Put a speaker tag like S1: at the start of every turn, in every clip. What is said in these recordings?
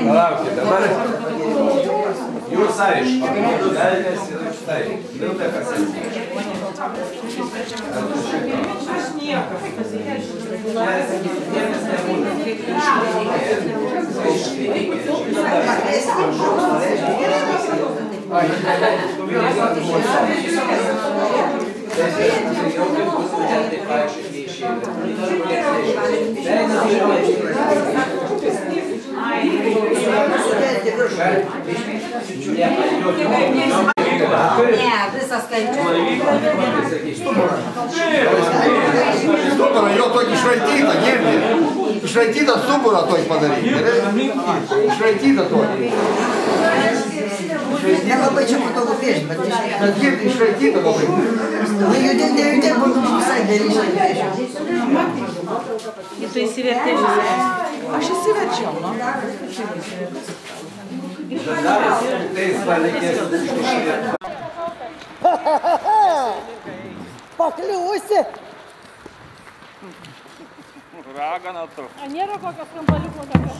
S1: Palaukit, dabar jūs aišku, velnės ir štai, Milda Kasensė.
S2: Aš nieko.
S1: Niekas nebūna.
S2: Ne, visas skaičius.
S3: Stuburą jo tokį išraitytą, girdi. Išraitytą stuburą tokį padaryti. Išraitytą tokį.
S4: Nelabai čia patogu piešti, bet
S3: girdi išraitytą labai.
S4: Nejudė, būtų visai daryšai piešti.
S2: Ir tu įsivertė žinai. Aš įsiverčiau, nu.
S4: Pakliuvusi.
S5: Ragana tu.
S6: A nėra kokios kampaliuko tokios?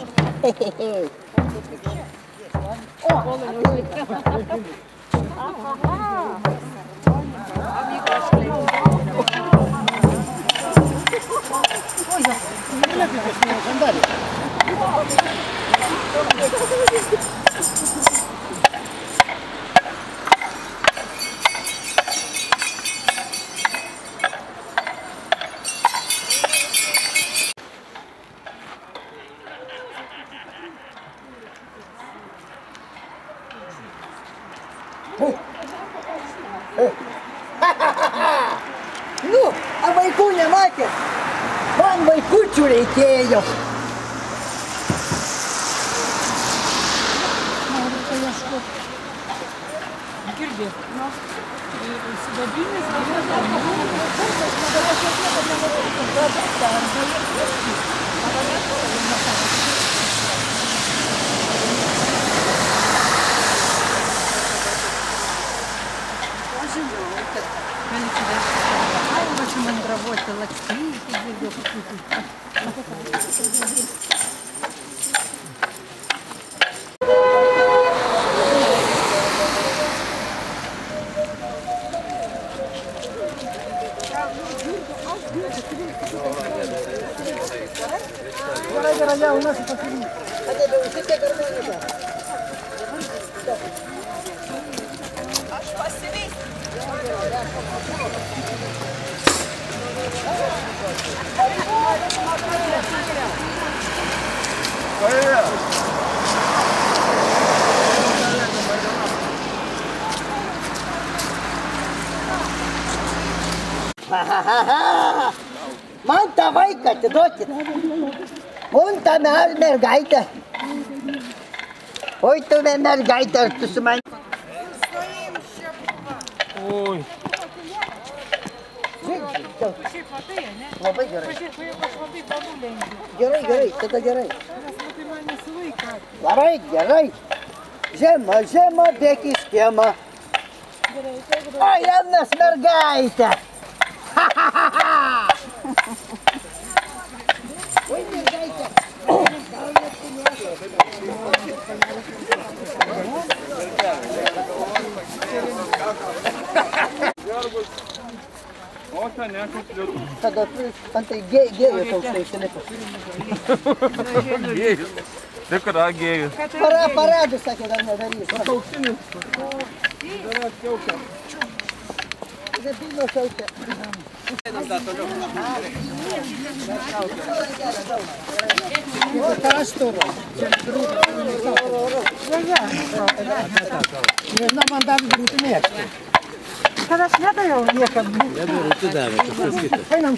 S6: O,
S4: Nu, a vaikų nematėt? Man vaikučių reikėjo.
S6: girdi. Nu, sidabrinis мандровать, лакстить,
S4: Гора, у нас это фильм. Man tą vaiką atiduokit. Un tą mergaitę. Oi, tu mergaitė, ar tu su manim?
S5: Oi.
S6: Šiaip matai, ne?
S4: Labai gerai.
S6: Pažiūrėk, jeigu aš matai panulengiu.
S4: Gerai, tada gerai.
S6: Nes matai man nesilaiko.
S4: Labai gerai. Žema, bėk į kiemą. O, jaunas mergaitė. Oi, mergaitė.
S5: O, ten nekupliutų.
S4: Tada antai gėjų toks išlipo.
S5: Gėjus. Tikra gėjus.
S4: Paradų, sakė, dar nedarys.
S5: Auksinis.
S4: Zapilno šaukė. Karasturo. Nežinau, man dar būtų mėgti. Kad aš nedariau niekam.
S7: Nedariau, tu davė, kažkas kitas.
S4: Einam.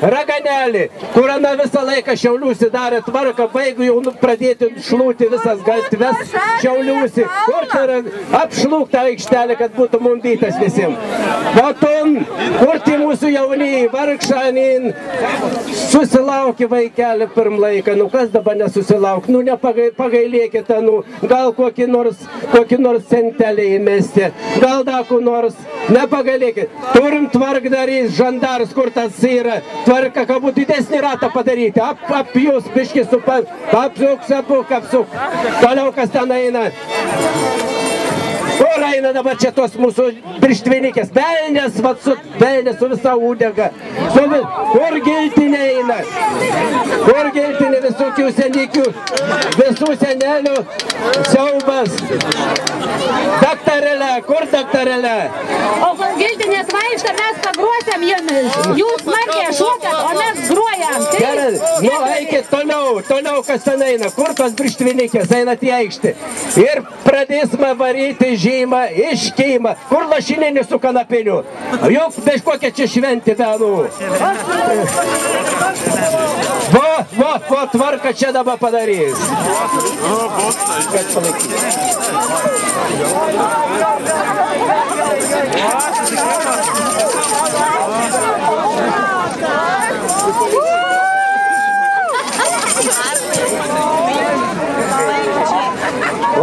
S7: Raganelį, kur ana visą laiką Šiauliuose darė tvarką, baigu jau pradėti šlūti visas gatves Šiauliuose, kur tai apšlūkta aikštelė, kad būtų mundytas visiems. Potom, kur tai mūsų jauniai vargšanin susilaukė vaikelį pirm laiką, nu kas dabar nesusilauk, nu nepagailėkite, nu gal kokį nors centelį įmesti, gal dar ko nors, nepagailėkit. Turim tvarkdarys, žandaras, kur tas yra, tvarka, kad būtų didesnį ratą padaryti, apjus, biškis, apsuk, toliau kas ten eina. Kur eina dabar čia tos mūsų birštvinikės, velnės, velnės su visa udega, kur giltinė eina, kur giltinė visokių senikių, visų senelių siaubas. Daktarėlė, kur daktarėlė?
S6: O kol giltinės vaikštą, mes pagruosiam jomis. Jūs smarkiai šokat, o mes gruojam.
S7: Gerai, nu eikit toliau kas ten eina, kur tos birštvinikės eina į aikštį. Ir pradėsime varyti žymą, iškeimą, kur lašinėnį su kanapiniu. Juk bež kokia čia šventė, benų. Va, tvarka čia dabar padarys.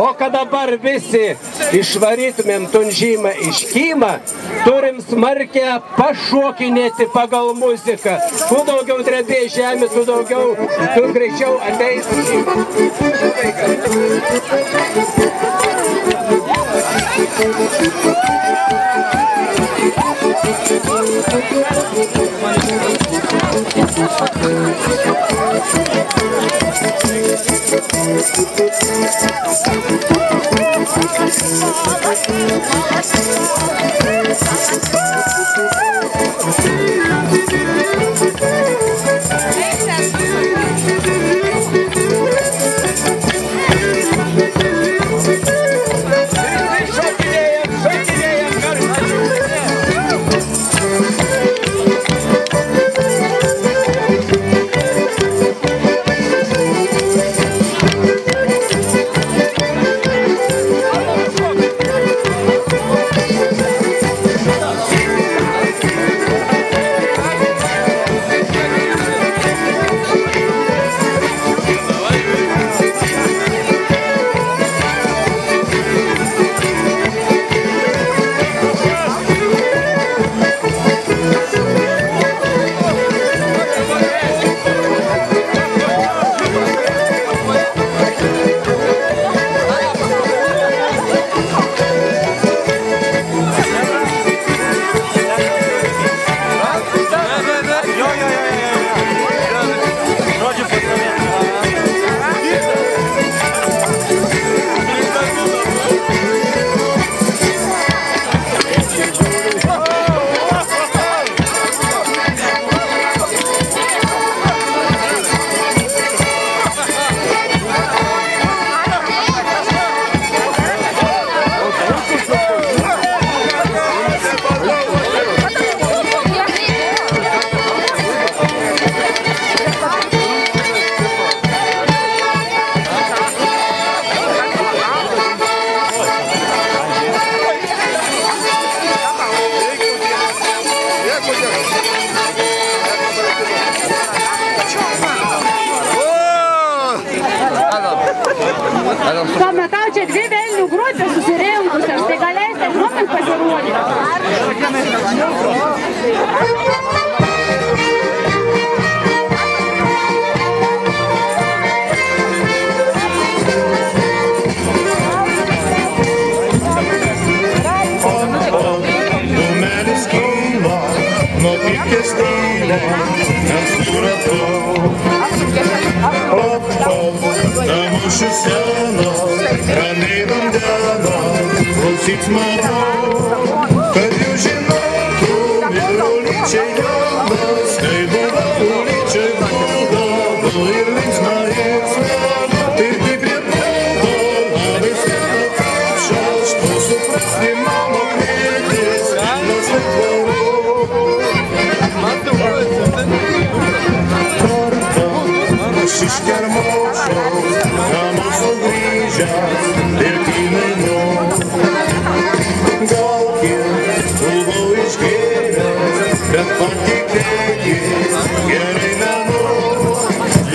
S7: O kad dabar visi išvarytumėm tunžymą iškymą, turim smarkę pašokinėti pagal muziką. Kuo daugiau drebė žemė, tuo daugiau, tuo greičiau ateis žymą.
S6: Pamatau čia dvi velnių grupės susirinkusios, tai galėsite žmonės pasirodyti.
S8: Klausyt matau, kad jau žinotų, ir ulyčiai jaunas, kai buvo ulyčiai būdavo ir linksma ir smena, tai tik prie būdo, labai sena kapšia, što suprasti mano kvietės, nes atvarau. час, дитини ног. Галки, уловички, как пантикеки, герой на ног.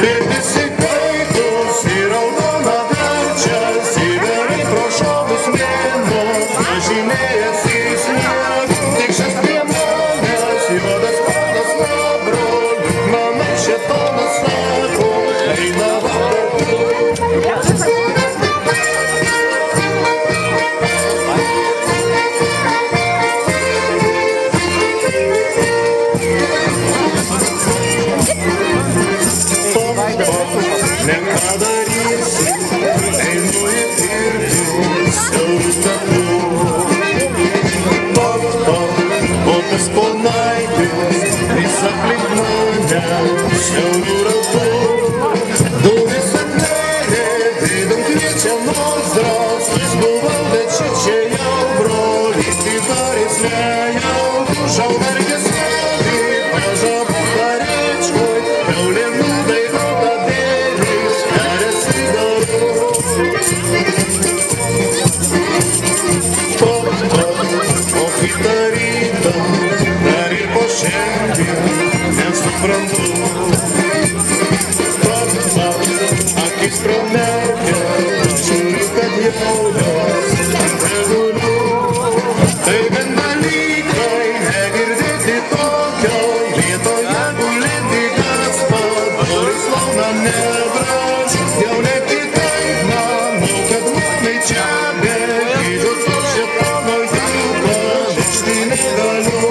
S8: Лети секрету, все равно надо час, и бери прошел бессменно, нежнее снег. Тих же спрямовня, сьогодні спалась на бронь, мама ще то на снегу, і на воду. Не подарится, иную пирду, всю таку. Пап, вот исполняйте, и закликнуля, всю дураку. Дури согнали, видом крича, но здравствуй, сбывал вече, я в роли, ты зарисляял, душа в верге сняли, пожабу по речкой, певлену дай рода делись, каресы дорог. Ох и тарита, дари по шенке, мясо фронту. Aqui spromerke, šurka djevojos, reguliu. Tai ben dalykai, negirdėti tokio, vietoje gulėti gaspas, nori slauna nebraž. Jau ne kitaip manau, kad manai čia bėgydžius, o šitono jų pamiršti negaliu.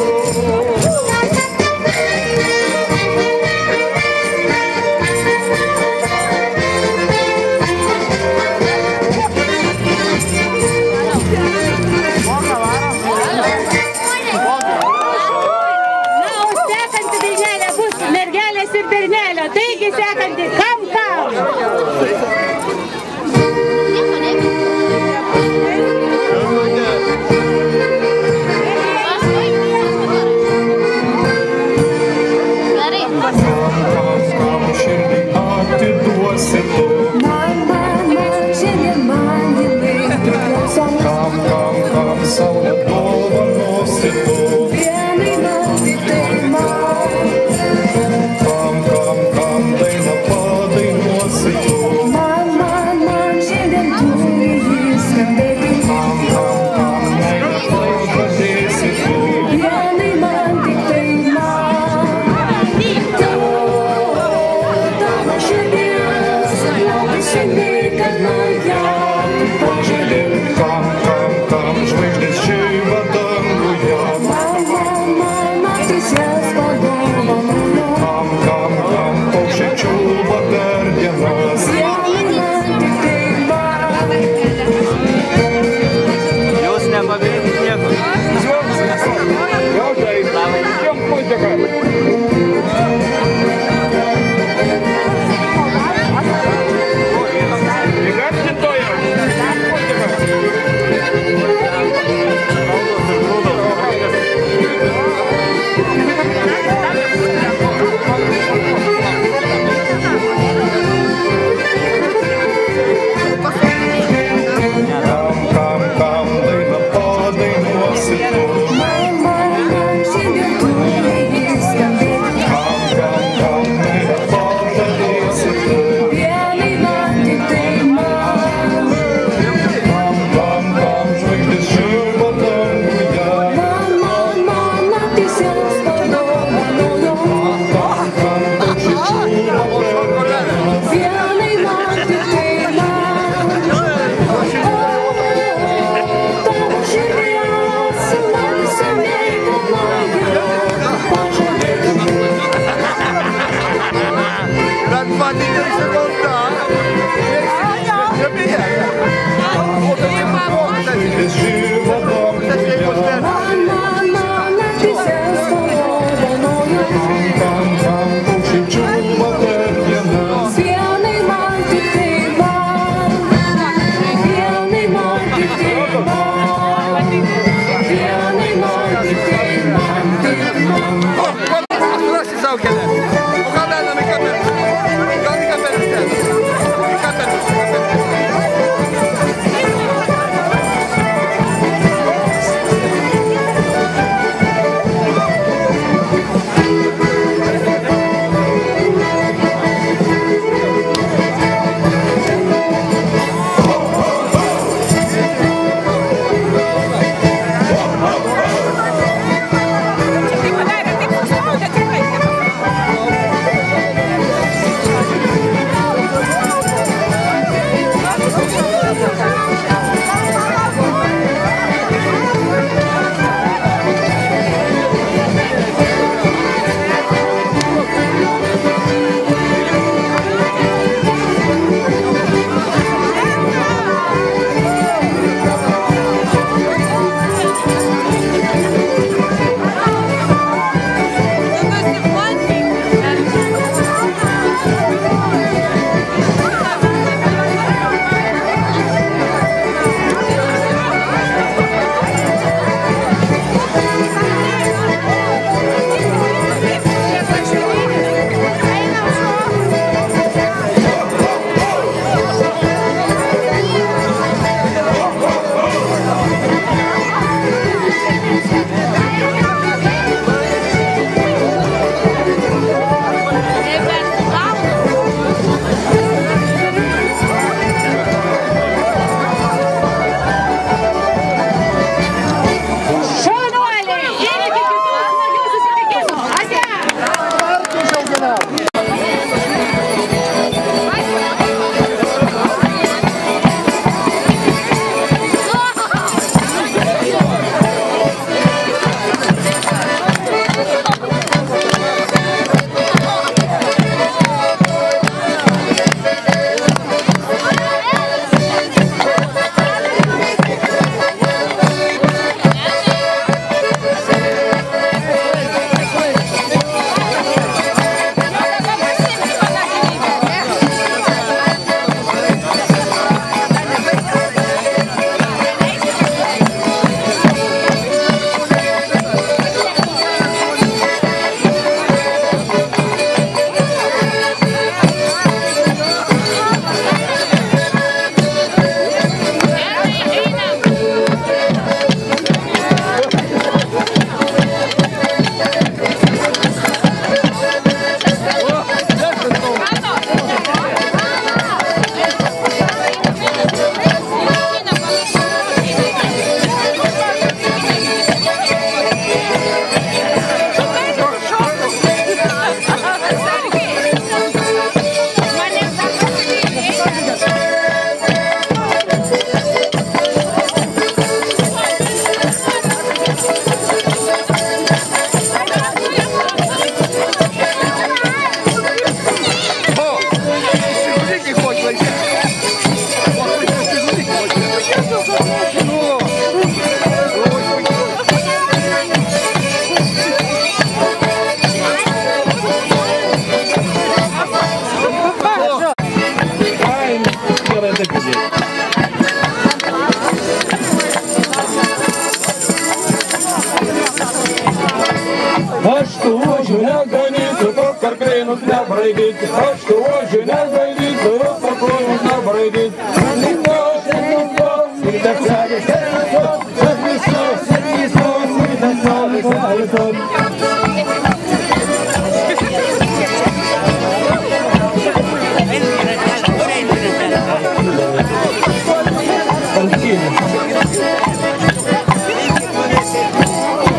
S6: Taigi sekanti, kam kam?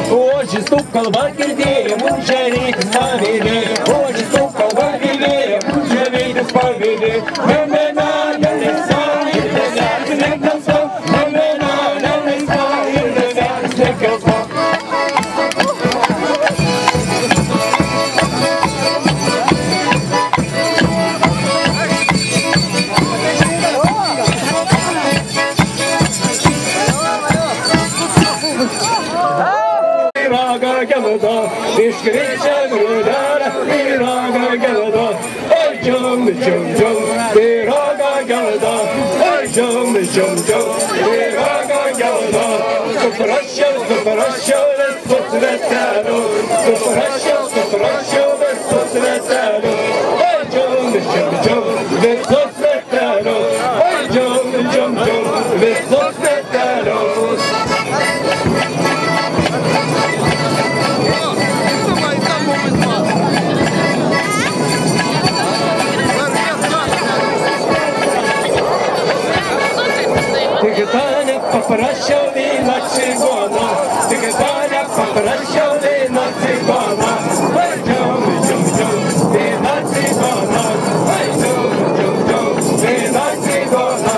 S7: Hoje estou kalba girdėjim, užžerėtis paveidė. Hoje estou kalba girdėjim, užžerėtis paveidė. Memena, neleisa, ir nevertis nekelspa. Memena, neleisa, ir nevertis nekelspa. Iškričia grūdelę, pyraga gelda, oi džium, džium, džium, pyraga gelda, oi džium, džium, džium, pyraga gelda. Suprasčiau, visus svetelių, suprasčiau, visus svetelių, oi džium, džium, džium, visus svetelių, oi džium, džium, džium, visus svetelių. Тикетаня попрощал вина цигана, Тикетаня попрощал вина цигана, ой, джум, джум, джум, вина цигана, ой, джум, джум, джум, вина цигана,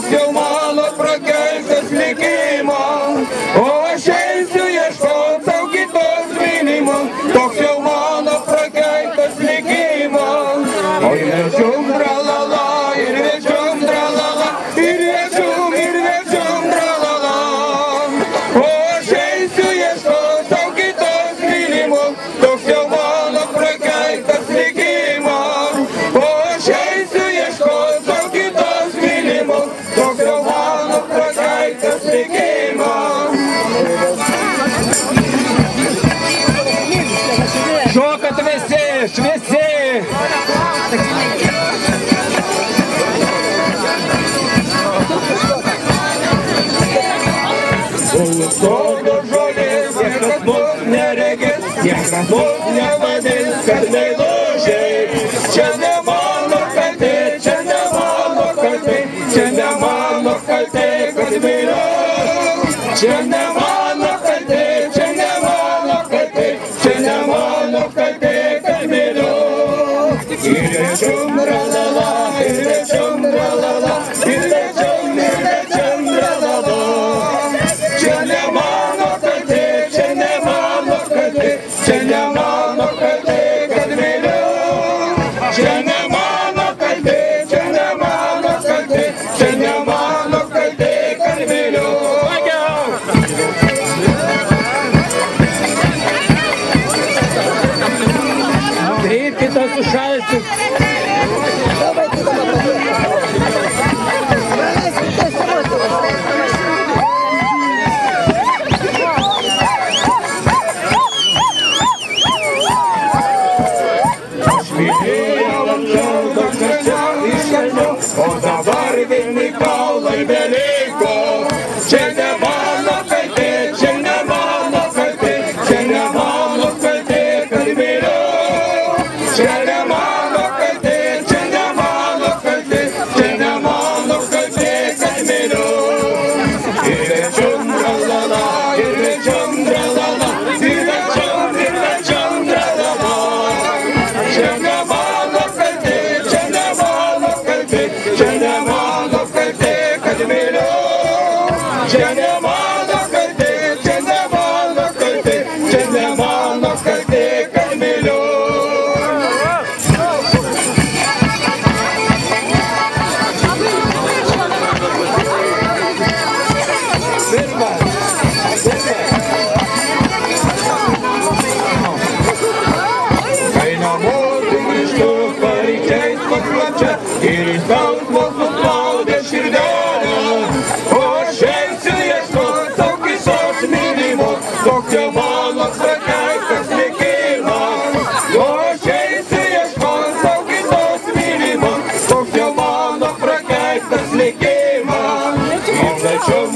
S7: toks jau mano prakeiktas likimas, o aš eisiu ieškoti sau kitos mylimo, toks jau mano prakeiktas likimas. O ir večium tralala, ir večium tralala, ir večium tralala, o aš eisiu ieškoti sau kitos mylimo, toks jau mano prakeiktas likimas, o aš eisiu ieškoti sau kitos mylimo, toks jau mano prakeiktas likimas. Šokat visi, šviesi. Sodo žolės, niekas mus neregės, niekas mus nevadins, kad meilužiai. Čia ne mano kaltė, čia ne mano kaltė, čia ne mano kaltė, kad myliu. Čia ne mano kaltė, čia ne mano kaltė, čia ne mano kaltė, kad myliu. Ir večium tralala, ir večium tralala, ir večium tralala. Čia ne mano kaltė, čia ne mano kaltė, čia ne mano kaltė, kad myliu. Čia ne mano kaltė, čia ne mano kaltė, čia ne mano kaltė, kad myliu. Kreipkite sušalti. O dabar vieni kaulai beliko. Čia ne mano kaltė, čia ne mano kaltė, čia ne mano kaltė, kad myliu. Čia ne mano kaltė, čia ne mano kaltė, čia ne mano kaltė, kad myliu. Ir večium tralala, ir večium tralala, ir večium tralala. Čia ne mano kaltė, čia ne mano kaltė, čia ne mano kaltė, kad myliu. Čia ne mano kaltė, čia ne mano kaltė, čia ne mano kaltė, kad myliu. Kai namo sugrįžtu, paryčiais paslapčia ir į skausmus nuspaudė širdelę. O aš eisiu ieškoti sau kitos mylimos, toks jau mano prakeiktas likimas. O aš eisiu ieškoti sau kitos mylimos, toks jau mano prakeiktas likimas. Ir večium